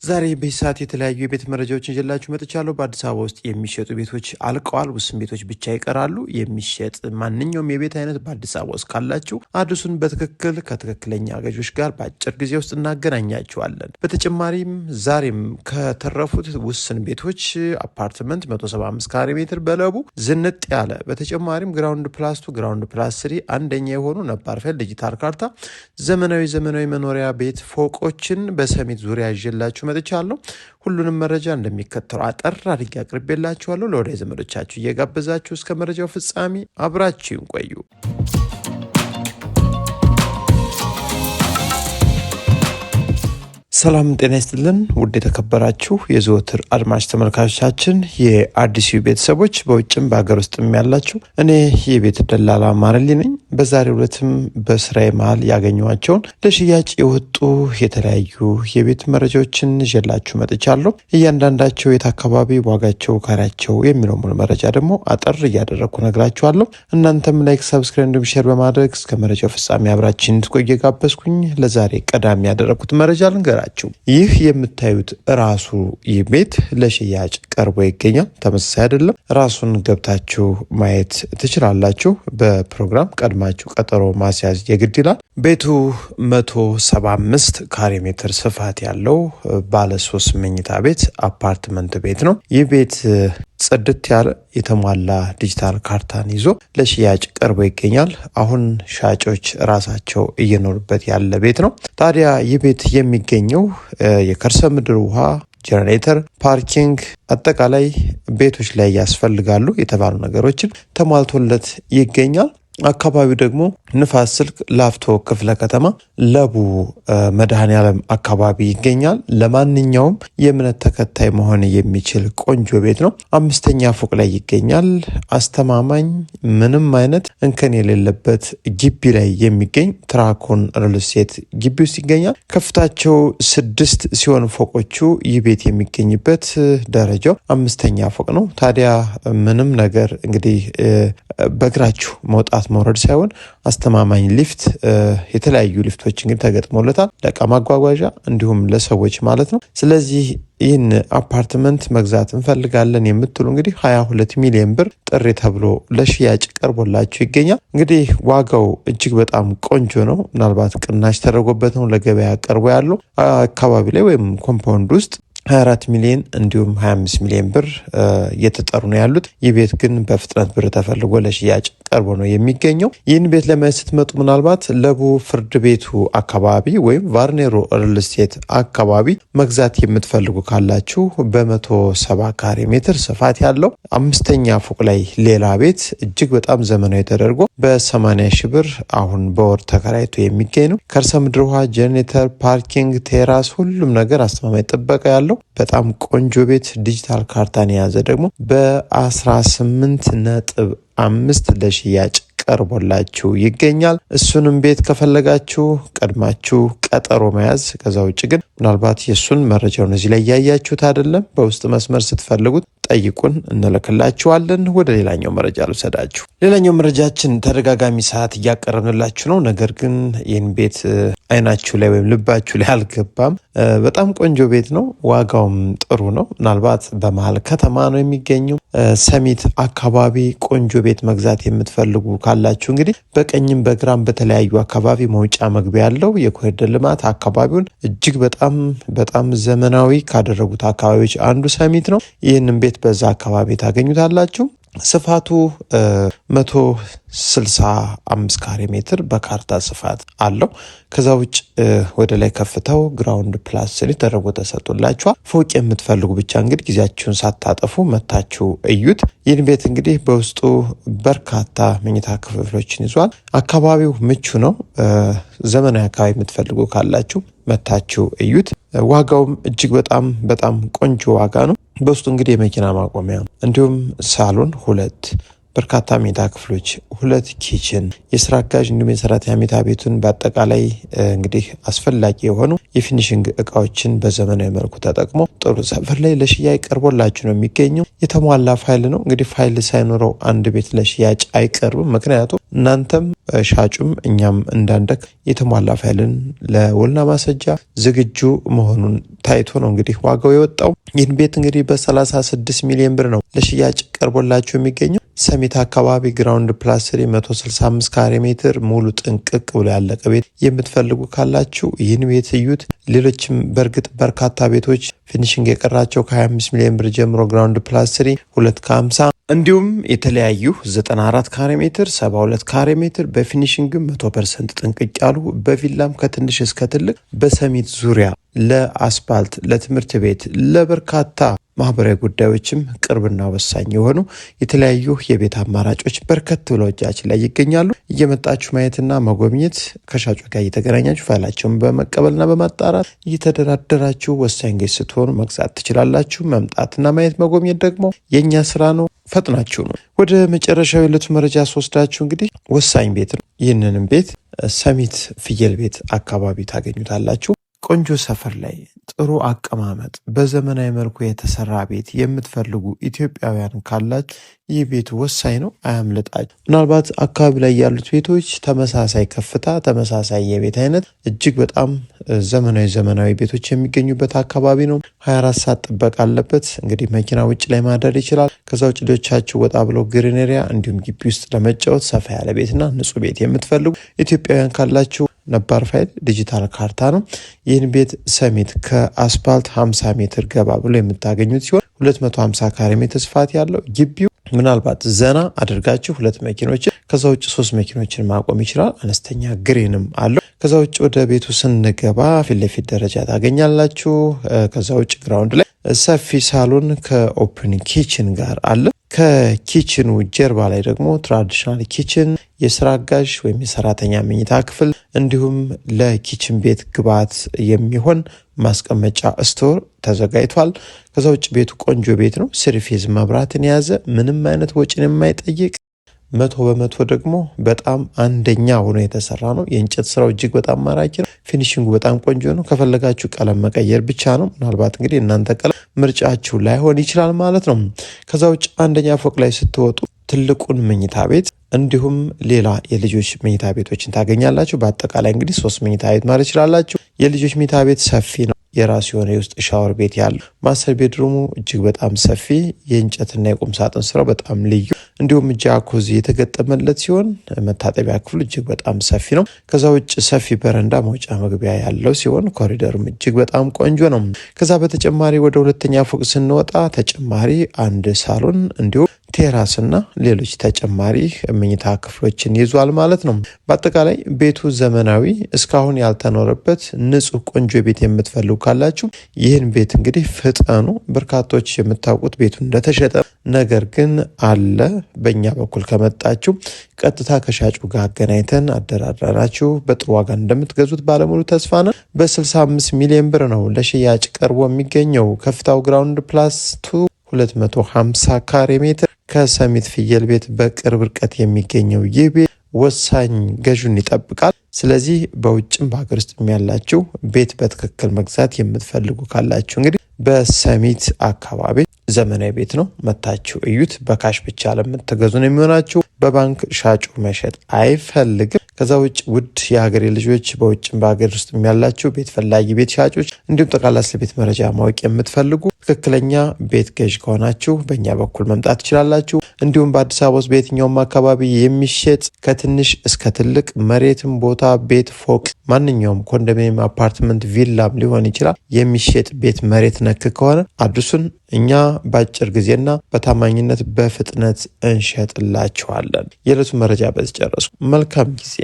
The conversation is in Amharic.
ዛሬ በሰዓት የተለያዩ የቤት መረጃዎችን ይዤላችሁ መጥቻለሁ። በአዲስ አበባ ውስጥ የሚሸጡ ቤቶች አልቀዋል። ውስን ቤቶች ብቻ ይቀራሉ። የሚሸጥ ማንኛውም የቤት አይነት በአዲስ አበባ ውስጥ ካላችሁ አድርሱን። በትክክል ከትክክለኛ ገዦች ጋር በአጭር ጊዜ ውስጥ እናገናኛችኋለን። በተጨማሪም ዛሬም ከተረፉት ውስን ቤቶች አፓርትመንት 175 ካሬ ሜትር በለቡ ዝንጥ ያለ፣ በተጨማሪም ግራውንድ ፕላስ 2 ግራውንድ ፕላስ 3 አንደኛ የሆኑ ነባር ፌል ዲጂታል ካርታ ዘመናዊ መኖሪያ ቤት ፎቆችን በሰሚት ዙሪያ ይዤላችሁ መጥቻለሁ። ሁሉንም መረጃ እንደሚከተለው አጠር አድርጌ አቅርቤላችኋለሁ። ለወዳጅ ዘመዶቻችሁ እየጋበዛችሁ እስከ መረጃው ፍጻሜ አብራችሁን ቆዩ። ሰላም ጤና ይስጥልን። ውድ የተከበራችሁ የዘወትር አድማጭ ተመልካቾቻችን፣ የአዲስ ቤተሰቦች በውጭም በሀገር ውስጥም ያላችሁ፣ እኔ የቤት ደላላ ማረሊ ነኝ። በዛሬው ዕለትም በስራዬ መሀል ያገኘኋቸውን ለሽያጭ የወጡ የተለያዩ የቤት መረጃዎችን ይዤላችሁ መጥቻለሁ። እያንዳንዳቸው የት አካባቢ ዋጋቸው፣ ካሬያቸው የሚለው ሙሉ መረጃ ደግሞ አጠር እያደረግኩ ነግራችኋለሁ። እናንተም ላይክ፣ ሰብስክራይብ እንዲሁም ሼር በማድረግ እስከ መረጃው ፍጻሜ አብራችን እንድትቆዩ ጋበዝኩኝ። ለዛሬ ቀዳሚ ያደረግኩት መረጃ ልንገራችሁ። ይህ የምታዩት ራሱ ይህ ቤት ለሽያጭ ቀርቦ ይገኛል። ተመሳሳይ አይደለም። ራሱን ገብታችሁ ማየት ትችላላችሁ። በፕሮግራም ቀድማችሁ ቀጠሮ ማስያዝ የግድ ይላል። ቤቱ 175 ካሬ ሜትር ስፋት ያለው ባለ 3 መኝታ ቤት አፓርትመንት ቤት ነው። ይህ ቤት ጽድት ያለ የተሟላ ዲጂታል ካርታን ይዞ ለሽያጭ ቀርቦ ይገኛል። አሁን ሻጮች ራሳቸው እየኖሩበት ያለ ቤት ነው። ታዲያ ይህ ቤት የሚገኘው የከርሰ ምድር ውሃ፣ ጀነሬተር፣ ፓርኪንግ፣ አጠቃላይ ቤቶች ላይ ያስፈልጋሉ የተባሉ ነገሮችን ተሟልቶለት ይገኛል። አካባቢው ደግሞ ንፋስ ስልክ ላፍቶ ክፍለ ከተማ ለቡ መድኃኔዓለም አካባቢ ይገኛል። ለማንኛውም የእምነት ተከታይ መሆን የሚችል ቆንጆ ቤት ነው። 5ኛ ፎቅ ላይ ይገኛል። አስተማማኝ ምንም አይነት እንከን የሌለበት ግቢ ላይ የሚገኝ ትራኮን ሪል ስቴት ግቢ ውስጥ ይገኛል። ከፍታቸው 6 ሲሆን ፎቆቹ ይህ ቤት የሚገኝበት ደረጃው 5ኛ ፎቅ ነው። ታዲያ ምንም ነገር እንግዲህ በእግራችሁ መውጣት መውረድ ሳይሆን አስተማማኝ ሊፍት፣ የተለያዩ ሊፍቶች እንግዲህ ተገጥሞለታል ለዕቃ ማጓጓዣ እንዲሁም ለሰዎች ማለት ነው። ስለዚህ ይህን አፓርትመንት መግዛት እንፈልጋለን የምትሉ እንግዲህ 22 ሚሊዮን ብር ጥሪ ተብሎ ለሽያጭ ቀርቦላችሁ ይገኛል። እንግዲህ ዋጋው እጅግ በጣም ቆንጆ ነው። ምናልባት ቅናሽ ተደርጎበት ነው ለገበያ ቀርቦ ያለው። አካባቢ ላይ ወይም ኮምፓውንድ ውስጥ 24 ሚሊዮን እንዲሁም 25 ሚሊዮን ብር እየተጠሩ ነው ያሉት። ይህ ቤት ግን በፍጥነት ብር ተፈልጎ ለሽያጭ ቀርቦ ነው የሚገኘው። ይህን ቤት ለማየት ስትመጡ ምናልባት ለቡ ፍርድ ቤቱ አካባቢ ወይም ቫርኔሮ ሪል ስቴት አካባቢ መግዛት የምትፈልጉ ካላችሁ በ170 ካሬ ሜትር ስፋት ያለው 5ኛ ፎቅ ላይ ሌላ ቤት እጅግ በጣም ዘመናዊ ተደርጎ በ80 ሺህ ብር አሁን በወር ተከራይቶ የሚገኝ ነው። ከርሰ ምድር ውሃ፣ ጄኔሬተር፣ ፓርኪንግ፣ ቴራስ፣ ሁሉም ነገር አስተማማኝ ጥበቃ ያለው በጣም ቆንጆ ቤት ዲጂታል ካርታን የያዘ ደግሞ በ18.5 ለሽያጭ ቀርቦላችሁ ይገኛል። እሱንም ቤት ከፈለጋችሁ ቀድማችሁ ቀጠሮ መያዝ። ከዛ ውጭ ግን ምናልባት የእሱን መረጃውን እዚህ ላይ ያያችሁት አይደለም፣ በውስጥ መስመር ስትፈልጉት ጠይቁን፣ እንልክላችኋለን። ወደ ሌላኛው መረጃ ልውሰዳችሁ። ሌላኛው መረጃችን ተደጋጋሚ ሰዓት እያቀረብንላችሁ ነው። ነገር ግን ይህን ቤት አይናችሁ ላይ ወይም ልባችሁ ላይ አልገባም። በጣም ቆንጆ ቤት ነው። ዋጋውም ጥሩ ነው። ምናልባት በመሀል ከተማ ነው የሚገኘው። ሰሚት አካባቢ ቆንጆ ቤት መግዛት የምትፈልጉ ካላችሁ እንግዲህ በቀኝም በግራም በተለያዩ አካባቢ መውጫ መግቢያ ያለው የኮሪደር ልማት አካባቢውን እጅግ በጣም ዘመናዊ ካደረጉት አካባቢዎች አንዱ ሰሚት ነው። ይህንን ቤት በዛ አካባቢ ታገኙታላችሁ። ስፋቱ 165 ካሬ ሜትር በካርታ ስፋት አለው። ከዛ ውጭ ወደ ላይ ከፍታው ግራውንድ ፕላስ 3 ተደርጎ ተሰጥቶላችኋል። ፎቅ የምትፈልጉ ብቻ እንግዲህ ጊዜያችሁን ሳታጠፉ መታችሁ እዩት። ይህን ቤት እንግዲህ በውስጡ በርካታ መኝታ ክፍሎችን ይዟል። አካባቢው ምቹ ነው። ዘመናዊ አካባቢ የምትፈልጉ ካላችሁ መታችሁ እዩት። ዋጋውም እጅግ በጣም ቆንጆ ዋጋ ነው። በውስጡ እንግዲህ የመኪና ማቆሚያ እንዲሁም ሳሎን 2 በርካታ መኝታ ክፍሎች፣ 2 ኪችን፣ የስራ አጋዥ እንዲሁም የሰራተኛ መኝታ ቤቱን በአጠቃላይ እንግዲህ አስፈላጊ የሆኑ የፊኒሽንግ እቃዎችን በዘመናዊ መልኩ ተጠቅሞ ጥሩ ሰፈር ላይ ለሽያጭ ቀርቦላችሁ ነው የሚገኘው። የተሟላ ፋይል ነው። እንግዲህ ፋይል ሳይኖረው አንድ ቤት ለሽያጭ አይቀርብም። ምክንያቱም እናንተም ሻጩም እኛም እንዳንደክ የተሟላ ፋይልን ለውልና ማስረጃ ዝግጁ መሆኑን ታይቶ ነው እንግዲህ ዋጋው የወጣው። ይህን ቤት እንግዲህ በ36 ሚሊዮን ብር ነው ለሽያጭ ቀርቦላችሁ የሚገኘው። ሰሚት አካባቢ ግራውንድ ፕላስ 165 ካሬ ሜትር ሙሉ ጥንቅቅ ብሎ ያለቀ ቤት የምትፈልጉ ካላችሁ ይህን ቤት እዩት። ሌሎችም በእርግጥ በርካታ ቤቶች ፊኒሽንግ የቀራቸው ከ25 ሚሊዮን ብር ጀምሮ ግራውንድ ፕላስ 2 ከ50 እንዲሁም የተለያዩ 94 ካሬ ሜትር፣ 72 ካሬ ሜትር በፊኒሽንግም 100% ጥንቅቅ ያሉ በቪላም ከትንሽ እስከ ትልቅ በሰሚት ዙሪያ ለአስፓልት፣ ለትምህርት ቤት፣ ለበርካታ ማህበራዊ ጉዳዮችም ቅርብና ወሳኝ የሆኑ የተለያዩ የቤት አማራጮች በርከት ብለው እጃችን ላይ ይገኛሉ። እየመጣችሁ ማየትና መጎብኘት ከሻጩ ጋር እየተገናኛችሁ ፋይላቸውን በመቀበልና በማጣራት እየተደራደራችሁ ወሳኝ ገዥ ስትሆኑ መግዛት ትችላላችሁ። መምጣትና ማየት መጎብኘት ደግሞ የእኛ ስራ ነው። ፈጥናችሁ ነው። ወደ መጨረሻው የዕለቱ መረጃ ስወስዳችሁ እንግዲህ ወሳኝ ቤት ነው። ይህንንም ቤት ሰሚት ፍየል ቤት አካባቢ ታገኙታላችሁ። ቆንጆ ሰፈር ላይ ጥሩ አቀማመጥ በዘመናዊ መልኩ የተሰራ ቤት የምትፈልጉ ኢትዮጵያውያን ካላችሁ ይህ ቤቱ ወሳኝ ነው፣ አያምልጣችሁ። ምናልባት አካባቢ ላይ ያሉት ቤቶች ተመሳሳይ ከፍታ፣ ተመሳሳይ የቤት አይነት እጅግ በጣም ዘመናዊ ቤቶች የሚገኙበት አካባቢ ነው። 24 ሰዓት ጥበቃ አለበት። እንግዲህ መኪና ውጭ ላይ ማደር ይችላል። ከዛ ውጭ ልጆቻችሁ ወጣ ብለው ግሪን ኤሪያ እንዲሁም ግቢ ውስጥ ለመጫወት ሰፋ ያለ ቤትና ንጹህ ቤት የምትፈልጉ ኢትዮጵያውያን ካላችሁ ነባር ፋይል ዲጂታል ካርታ ነው። ይህን ቤት ሰሚት ከአስፓልት 50 ሜትር ገባ ብሎ የምታገኙት ሲሆን 250 ካሬ ሜትር ስፋት ያለው ግቢው ምናልባት ዘና አድርጋችሁ 2 መኪኖችን ከዛ ውጭ 3 መኪኖችን ማቆም ይችላል። አነስተኛ ግሬንም አለው። ከዛ ውጭ ወደ ቤቱ ስንገባ ፊት ለፊት ደረጃ ታገኛላችሁ። ከዛ ውጭ ግራውንድ ላይ ሰፊ ሳሎን ከኦፕን ኪችን ጋር አለ። ከኪችኑ ጀርባ ላይ ደግሞ ትራዲሽናል ኪችን፣ የስራ አጋዥ ወይም የሰራተኛ መኝታ ክፍል እንዲሁም ለኪችን ቤት ግብዓት የሚሆን ማስቀመጫ ስቶር ተዘጋጅቷል። ከዛ ውጭ ቤቱ ቆንጆ ቤት ነው። ስሪፌዝ መብራትን የያዘ ምንም አይነት ወጪን የማይጠይቅ 100% ደግሞ በጣም አንደኛ ሆኖ የተሰራ ነው። የእንጨት ስራው እጅግ በጣም ማራኪ ነው። ፊኒሽንጉ በጣም ቆንጆ ነው። ከፈለጋችሁ ቀለም መቀየር ብቻ ነው። ምናልባት እንግዲህ እናንተ ቀለም ምርጫችሁ ላይሆን ይችላል ማለት ነው። ከዛ ውጭ አንደኛ ፎቅ ላይ ስትወጡ ትልቁን መኝታ ቤት እንዲሁም ሌላ የልጆች መኝታ ቤቶችን ታገኛላችሁ። በአጠቃላይ እንግዲህ 3 መኝታ ቤት ማለት ይችላላችሁ። የልጆች መኝታ ቤት ሰፊ ነው። የራሱ የሆነ የውስጥ ሻወር ቤት ያለው ማስተር ቤድሩሙ እጅግ በጣም ሰፊ፣ የእንጨትና የቁም ሳጥን ስራው በጣም ልዩ እንዲሁም ጃኩዚ የተገጠመለት ሲሆን መታጠቢያ ክፍሉ እጅግ በጣም ሰፊ ነው። ከዛ ውጭ ሰፊ በረንዳ መውጫ መግቢያ ያለው ሲሆን ኮሪደሩም እጅግ በጣም ቆንጆ ነው። ከዛ በተጨማሪ ወደ ሁለተኛ ፎቅ ስንወጣ ተጨማሪ አንድ ሳሎን እንዲሁም ቴራስና ሌሎች ተጨማሪ መኝታ ክፍሎችን ይዟል ማለት ነው። በአጠቃላይ ቤቱ ዘመናዊ እስካሁን ያልተኖረበት ንጹህ ቆንጆ ቤት የምትፈልጉ ካላችሁ ይህን ቤት እንግዲህ ፍጠኑ። በርካቶች የምታውቁት ቤቱ እንደተሸጠ ነገር ግን አለ። በእኛ በኩል ከመጣችሁ ቀጥታ ከሻጩ ጋር አገናኝተን አደራድረናችሁ በጥሩ ዋጋ እንደምትገዙት ባለሙሉ ተስፋ ነን። በ65 ሚሊዮን ብር ነው ለሽያጭ ቀርቦ የሚገኘው። ከፍታው ግራውንድ ፕላስ 250 ካሬ ሜትር ከሰሚት ፍየል ቤት በቅርብ ርቀት የሚገኘው ይህ ቤት ወሳኝ ገዥን ይጠብቃል። ስለዚህ በውጭም በሀገር ውስጥ ያላችሁ ቤት በትክክል መግዛት የምትፈልጉ ካላችሁ እንግዲህ በሰሚት አካባቢ ዘመናዊ ቤት ነው፣ መታችሁ እዩት። በካሽ ብቻ ለምትገዙ ነው የሚሆናችሁ። በባንክ ሻጩ መሸጥ አይፈልግም። ከዛ ውጭ ውድ የሀገሬ ልጆች በውጭም በሀገር ውስጥ ያላችሁ ቤት ፈላጊ ቤት ሻጮች እንዲሁም ጠቅላላ ስለ ቤት መረጃ ማወቅ የምትፈልጉ ትክክለኛ ቤት ገዥ ከሆናችሁ በእኛ በኩል መምጣት ትችላላችሁ። እንዲሁም በአዲስ አበባ ውስጥ በየትኛውም አካባቢ የሚሸጥ ከትንሽ እስከ ትልቅ መሬትም ቦታ ቤት ፎቅ ማንኛውም ኮንዶሚኒየም አፓርትመንት ቪላም ሊሆን ይችላል የሚሸጥ ቤት መሬት ነክ ከሆነ አድርሱን። እኛ በአጭር ጊዜና በታማኝነት በፍጥነት እንሸጥላችኋለን። የዕለቱ መረጃ በዚህ ጨረስኩ። መልካም ጊዜ